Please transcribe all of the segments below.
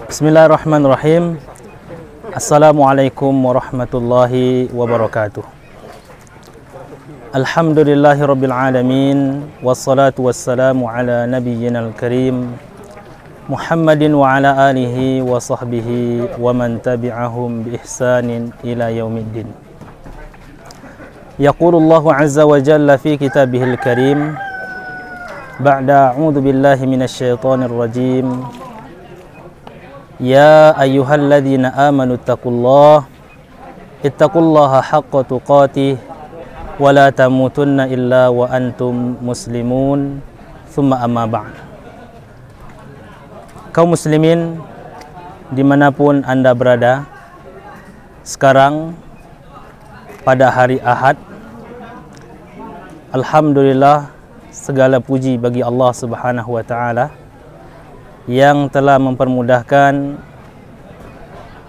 Bismillahirrahmanirrahim. Assalamualaikum warahmatullahi wabarakatuh. Alhamdulillahirabbil alamin, wassalatu wassalamu ala nabiyyinal karim Muhammadin wa ala alihi wa sahbihi wa man tabi'ahum bi ihsanin ila yaumiddin. Yaqulullahu azza wa jalla fi kitabihil karim ba'da a'udzu billahi minasy syaithanir rajim. Ya ayyuhalladzina amanu ittaqullaha haqqa tuqatih wa la tamutunna illa wa antum muslimun. Tsumma amma ba'd. Kaum muslimin dimanapun Anda berada, sekarang pada hari Ahad, alhamdulillah, segala puji bagi Allah Subhanahu wa taala yang telah mempermudahkan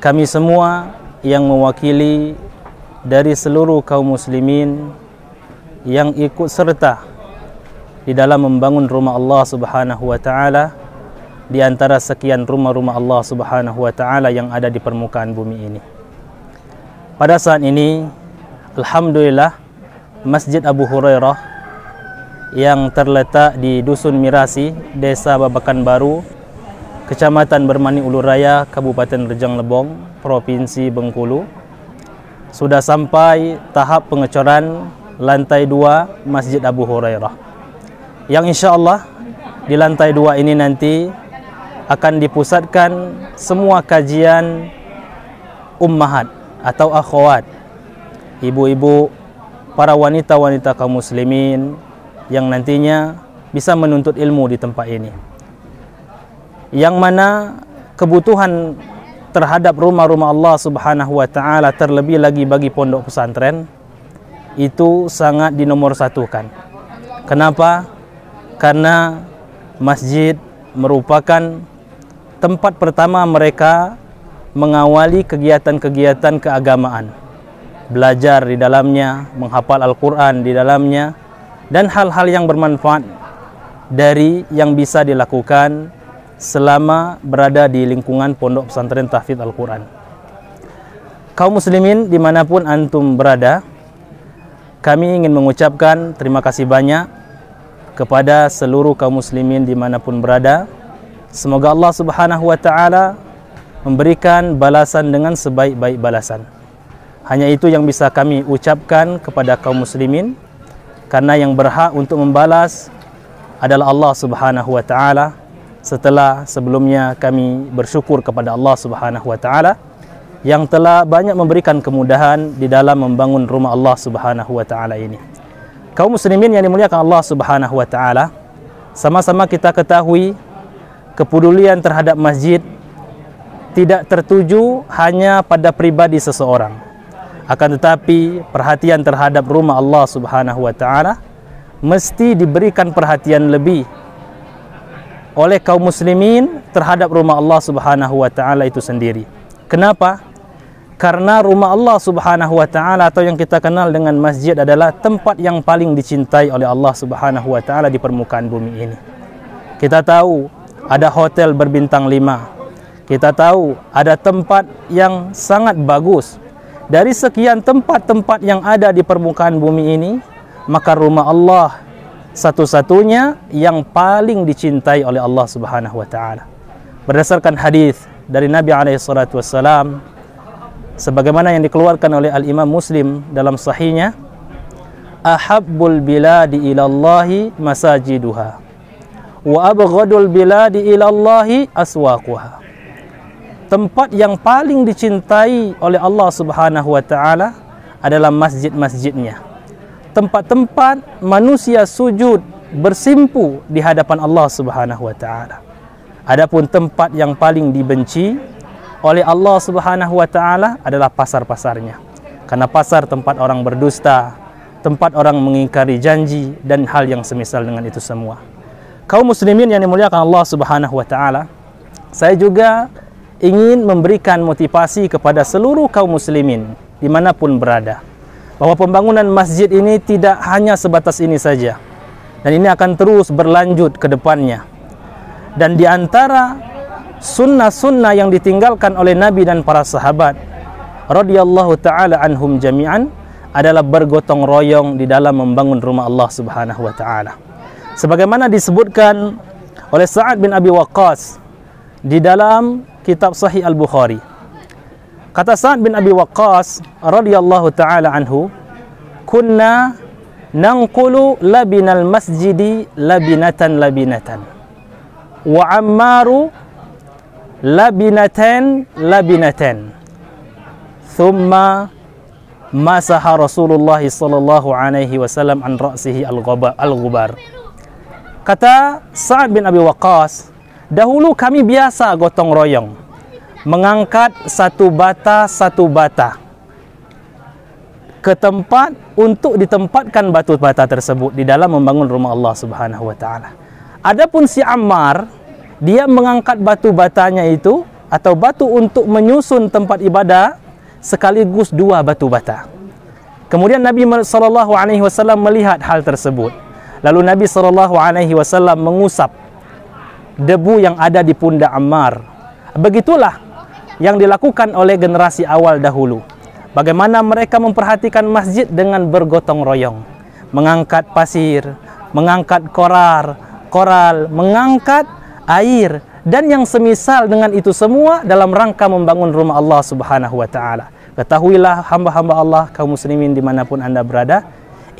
kami semua yang mewakili dari seluruh kaum muslimin yang ikut serta di dalam membangun rumah Allah Subhanahu wa taala di antara sekian rumah-rumah Allah Subhanahu wa taala yang ada di permukaan bumi ini. Pada saat ini, alhamdulillah, Masjid Abu Hurairah yang terletak di Dusun Mirasi, Desa Babakan Baru, Kecamatan Bermani Ulu Raya, Kabupaten Rejang Lebong, Provinsi Bengkulu, sudah sampai tahap pengecoran lantai 2 Masjid Abu Hurairah, yang insya Allah di lantai 2 ini nanti akan dipusatkan semua kajian ummahat atau akhwat, ibu-ibu, para wanita-wanita kaum muslimin yang nantinya bisa menuntut ilmu di tempat ini, yang mana kebutuhan terhadap rumah-rumah Allah Subhanahu wa taala, terlebih lagi bagi pondok pesantren, itu sangat dinomorsatukan. Kenapa? Karena masjid merupakan tempat pertama mereka mengawali kegiatan-kegiatan keagamaan, belajar di dalamnya, menghafal Al-Quran di dalamnya, dan hal-hal yang bermanfaat dari yang bisa dilakukan selama berada di lingkungan pondok pesantren tahfidz Al-Quran. Kaum muslimin dimanapun antum berada, kami ingin mengucapkan terima kasih banyak kepada seluruh kaum muslimin dimanapun berada. Semoga Allah Subhanahu wa ta'ala memberikan balasan dengan sebaik-baik balasan. Hanya itu yang bisa kami ucapkan kepada kaum muslimin, karena yang berhak untuk membalas adalah Allah Subhanahu wa ta'ala. Setelah sebelumnya kami bersyukur kepada Allah Subhanahu wa ta'ala yang telah banyak memberikan kemudahan di dalam membangun rumah Allah Subhanahu wa ta'ala ini. Kaum muslimin yang dimuliakan Allah Subhanahu wa ta'ala, sama-sama kita ketahui kepedulian terhadap masjid tidak tertuju hanya pada pribadi seseorang, akan tetapi perhatian terhadap rumah Allah Subhanahu wa ta'ala mesti diberikan perhatian lebih oleh kaum muslimin terhadap rumah Allah Subhanahu wa ta'ala itu sendiri. Kenapa? Karena rumah Allah Subhanahu wa ta'ala atau yang kita kenal dengan masjid adalah tempat yang paling dicintai oleh Allah Subhanahu wa ta'ala di permukaan bumi ini. Kita tahu ada hotel berbintang 5. Kita tahu ada tempat yang sangat bagus. Dari sekian tempat-tempat yang ada di permukaan bumi ini, maka rumah Allah satu-satunya yang paling dicintai oleh Allah Subhanahu wa ta'ala. Berdasarkan hadis dari Nabi SAW, sebagaimana yang dikeluarkan oleh Al-Imam Muslim dalam sahihnya, ahabbul biladi ilallahi masajiduha wa abghadul biladi ilallahi aswaquha. Tempat yang paling dicintai oleh Allah Subhanahu wa ta'ala adalah masjid-masjidnya, tempat-tempat manusia sujud bersimpu di hadapan Allah Subhanahu wa ta'ala. Adapun tempat yang paling dibenci oleh Allah Subhanahu wa ta'ala adalah pasar-pasarnya, karena pasar tempat orang berdusta, tempat orang mengingkari janji, dan hal yang semisal dengan itu semua. Kaum muslimin yang dimuliakan Allah Subhanahu wa ta'ala, saya juga ingin memberikan motivasi kepada seluruh kaum muslimin dimanapun berada, bahwa pembangunan masjid ini tidak hanya sebatas ini saja, dan ini akan terus berlanjut ke depannya. Dan di antara sunnah-sunnah yang ditinggalkan oleh Nabi dan para sahabat radhiyallahu taala anhum jami'an adalah bergotong royong di dalam membangun rumah Allah Subhanahu wa taala. Sebagaimana disebutkan oleh Sa'ad bin Abi Waqqas di dalam kitab Sahih Al-Bukhari. Kata Sa'ad bin Abi Waqqas radhiyallahu taala anhu, "Kunna nanqulu labinal masjidi labinatan labinatan wa ammaru labinatan labinatan thumma masaha Rasulullah sallallahu alaihi wasallam an ra'sihi al-ghubar." Kata Sa'ad bin Abi Waqqas, dahulu kami biasa gotong royong mengangkat satu bata ke tempat untuk ditempatkan batu bata tersebut di dalam membangun rumah Allah Subhanahu wa taala. Adapun si Ammar, dia mengangkat batu batanya itu atau batu untuk menyusun tempat ibadah sekaligus 2 batu bata. Kemudian Nabi SAW melihat hal tersebut. Lalu Nabi SAW mengusap debu yang ada di pundak Ammar. Begitulah yang dilakukan oleh generasi awal dahulu. Bagaimana mereka memperhatikan masjid dengan bergotong royong, mengangkat pasir, mengangkat koral, mengangkat air, dan yang semisal dengan itu semua dalam rangka membangun rumah Allah Subhanahu wa taala. Ketahuilah hamba-hamba Allah, kaum muslimin dimanapun anda berada,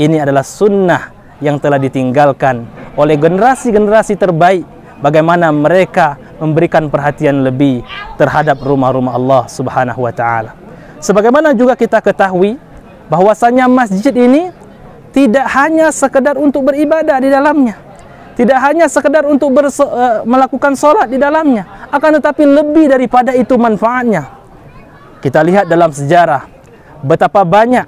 ini adalah sunnah yang telah ditinggalkan oleh generasi-generasi terbaik, bagaimana mereka memberikan perhatian lebih terhadap rumah-rumah Allah Subhanahu wa taala. Sebagaimana juga kita ketahui bahwasanya masjid ini tidak hanya sekedar untuk beribadah di dalamnya, tidak hanya sekedar untuk melakukan sholat di dalamnya, akan tetapi lebih daripada itu manfaatnya. Kita lihat dalam sejarah betapa banyak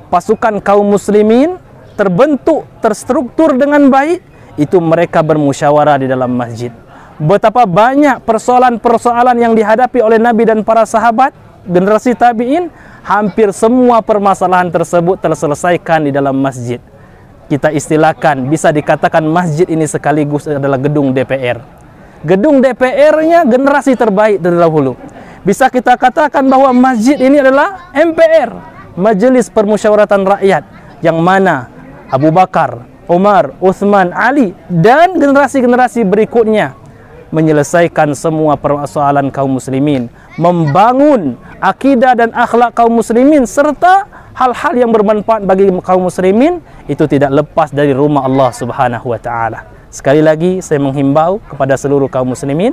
pasukan kaum muslimin terbentuk, terstruktur dengan baik, itu mereka bermusyawarah di dalam masjid. Betapa banyak persoalan-persoalan yang dihadapi oleh Nabi dan para sahabat, generasi tabi'in, hampir semua permasalahan tersebut terselesaikan di dalam masjid. Kita istilahkan, bisa dikatakan masjid ini sekaligus adalah gedung DPR. Gedung DPR-nya generasi terbaik dari dahulu. Bisa kita katakan bahwa masjid ini adalah MPR, Majelis Permusyawaratan Rakyat, yang mana Abu Bakar, Umar, Uthman, Ali, dan generasi-generasi berikutnya menyelesaikan semua persoalan kaum muslimin, membangun akidah dan akhlak kaum muslimin, serta hal-hal yang bermanfaat bagi kaum muslimin, itu tidak lepas dari rumah Allah Subhanahu wa taala. Sekali lagi saya menghimbau kepada seluruh kaum muslimin,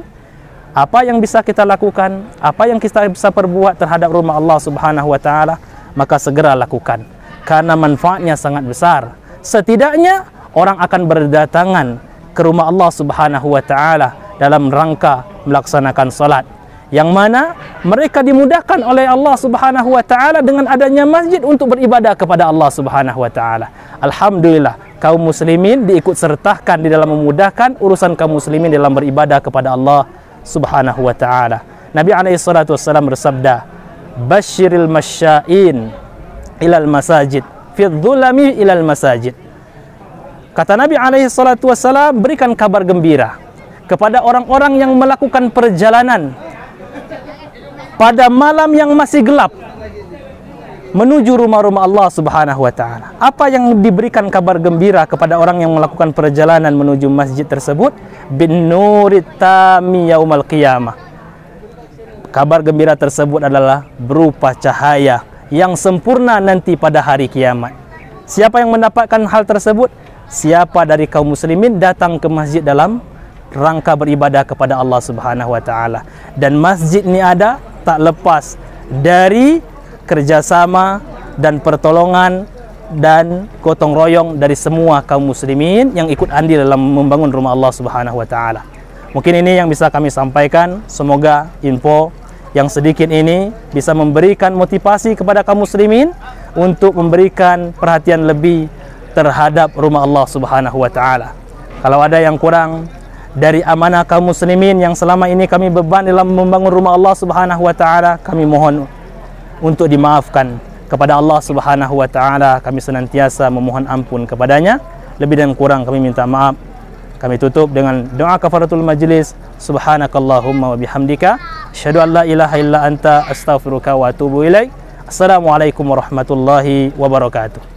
apa yang bisa kita lakukan, apa yang kita bisa perbuat terhadap rumah Allah Subhanahu wa taala, maka segera lakukan, karena manfaatnya sangat besar. Setidaknya orang akan berdatangan ke rumah Allah Subhanahu wa taala dalam rangka melaksanakan salat, yang mana mereka dimudahkan oleh Allah Subhanahu wa taala dengan adanya masjid untuk beribadah kepada Allah Subhanahu wa taala. Alhamdulillah, kaum muslimin diikut sertakan di dalam memudahkan urusan kaum muslimin dalam beribadah kepada Allah Subhanahu wa taala. Nabi alaihi salatu wassalam bersabda, "Basyiril masya'in ilal masajid fi dhulami ilal masajid." Kata Nabi alaihi salatu wassalam, berikan kabar gembira kepada orang-orang yang melakukan perjalanan pada malam yang masih gelap menuju rumah-rumah Allah Subhanahu wa taala. Apa yang diberikan kabar gembira kepada orang yang melakukan perjalanan menuju masjid tersebut? Bin nurit tami yaumal qiyamah. Kabar gembira tersebut adalah berupa cahaya yang sempurna nanti pada hari kiamat. Siapa yang mendapatkan hal tersebut? Siapa dari kaum muslimin datang ke masjid dalam rangka beribadah kepada Allah Subhanahu wa taala. Dan masjid ini ada tak lepas dari kerjasama dan pertolongan dan gotong royong dari semua kaum muslimin yang ikut andil dalam membangun rumah Allah Subhanahu wa taala. Mungkin ini yang bisa kami sampaikan. Semoga info yang sedikit ini bisa memberikan motivasi kepada kaum muslimin untuk memberikan perhatian lebih terhadap rumah Allah Subhanahu wa taala. Kalau ada yang kurang dari amanah kaum muslimin yang selama ini kami beban dalam membangun rumah Allah Subhanahu wa taala, kami mohon untuk dimaafkan. Kepada Allah Subhanahu wa taala kami senantiasa memohon ampun kepadanya. Lebih dan kurang kami minta maaf. Kami tutup dengan doa kafaratul majlis. Subhanakallahumma wa bihamdika asyhadu an la ilaha illa anta astaghfiruka wa atubu ilaik. Assalamualaikum warahmatullahi wabarakatuh.